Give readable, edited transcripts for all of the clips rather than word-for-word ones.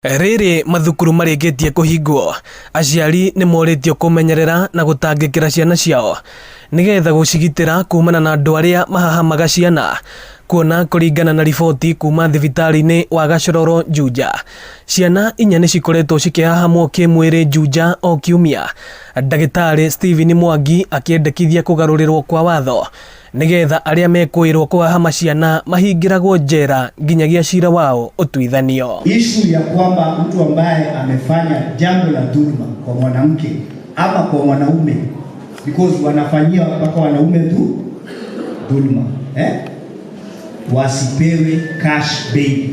Riri mathukuru marigetie kuhingwo, aciari ni moritio kumenyerera na gutangikira ciana ciao nigetha gucigitira kumana na andu aria mahahamaga ciana. Kuona kuringana na riboti kuma thibitari-ini wa Gashororo Juja, ciana 4 ni cikoretwo cikihahamwo kimwiri Juja o kiumia. Ndagitari Stephen Mwangi akiendekithia kugarurirwo kwa watho nigetha aria mekwirwo kuhahama ciana mahingiragwo njera nginyagia cira wao utuithanio. Issue ya kwamba mtu ambaye amefanya jambo la dhulma kwa mwanamke ama kwa mwanaume, because wanafanyia mpaka wanaume tu dhulma, wasipewe cash bail.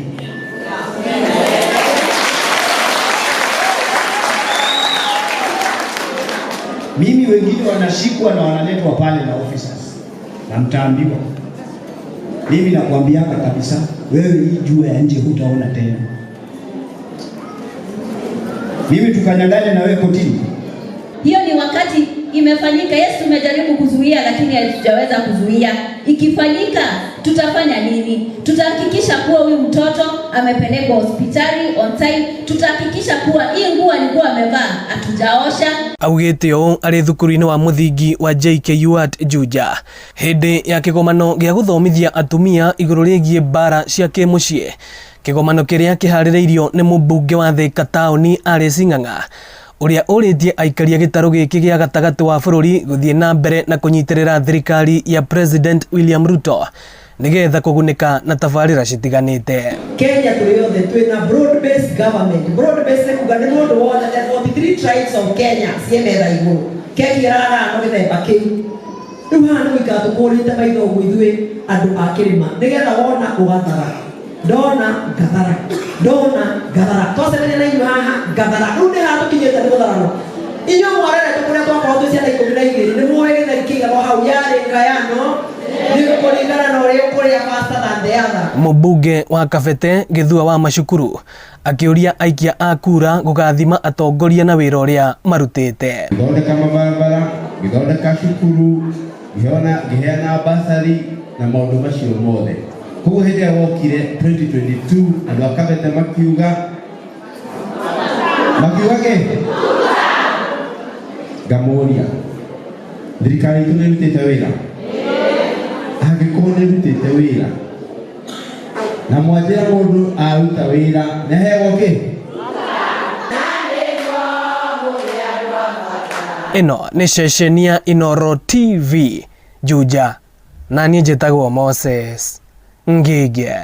Mimi wengine wanashikwa na wanaletwa pale na officers na mtaambiwa, mimi nakwambiaka kabisa, wewe hii jua ya nje hutaona tena. Mimi tukanyang'anya na wewe kotini. Hiyo ni wakati imefanyika. Yes, tumejaribu kuzuia lakini hatujaweza kuzuia. Ikifanyika tutafanya nini? Tutahakikisha kuwa huyu mtoto amepelekwa hospitali on time. Tutahakikisha kuwa hii nguo alikuwa amevaa hatujaosha. Augite o ari thukuru-ini wa muthingi wa JKU at Juja hindi ya kigomano gia guthomithia atumia iguru rigie bara cia kimucie. Kigomano kiria kihaririirio ni mubunge wa Thika tauni Alice Ng'ang'a uria uritie aikaria gitaru giki gia gatagati wa bururi guthie na mbere na kunyitirira thirikari ya President William Ruto nigetha kugunika na tabarira citiganite. Kenya tuyothe twina broad based government. Broad based kugani mundu wona the 43 tribes of Kenya ciemera iguru kekirara no githemba kiu riu hana wikatukurite maitho gwithwe andu akirima nigetha wona ugathara ndona gathara tose nene inyu haha gathara riu ni hatu kinyete ni gutharano inyu mwarere tukuria twakorwo twi ciana 12 ni muwe githeri kigano hau yari ngayano ni kuringana na uria ukuria faster than the other. Mubunge wa Kabete Githua wa Mashukuru akiuria aikia a kura gugathima atongoria na wira uria marutite. Githondeka mabarabara, githondeka cukuru, giheana basari na maundu macio mothe. Koguo hindi ya wokire 2022 andu a Kabete makiuga ngamuria thirikari itu ni rutite wira angikorwo ni rutite wira na mwanjira mundu aruta wira na hewa Ino ni ceceni ya Inooro TV Juja na niĩ njĩtagwo Moses Ngige.